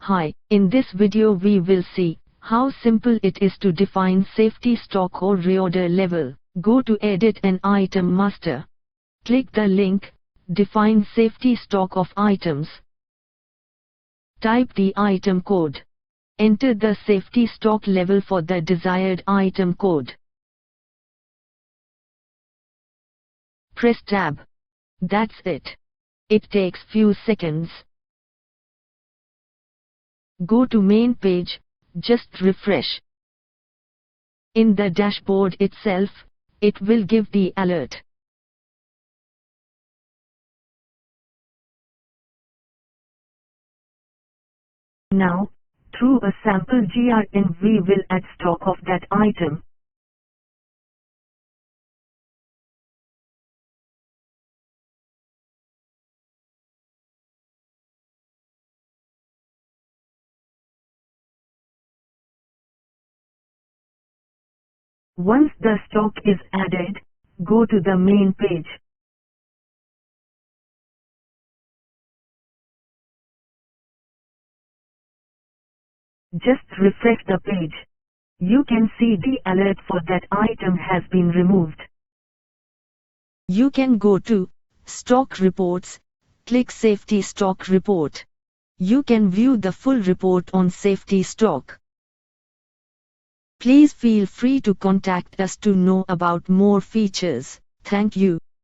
Hi, in this video we will see how simple it is to define safety stock or reorder level. Go to Edit an Item Master. Click the link, Define Safety Stock of Items. Type the item code. Enter the safety stock level for the desired item code. Press Tab. That's it. It takes few seconds. Go to main page, just refresh. In the dashboard itself, it will give the alert. Now, through a sample GRN we will add stock of that item. Once the stock is added, go to the main page. Just refresh the page. You can see the alert for that item has been removed. You can go to Stock Reports, click Safety Stock Report. You can view the full report on safety stock. Please feel free to contact us to know about more features. Thank you.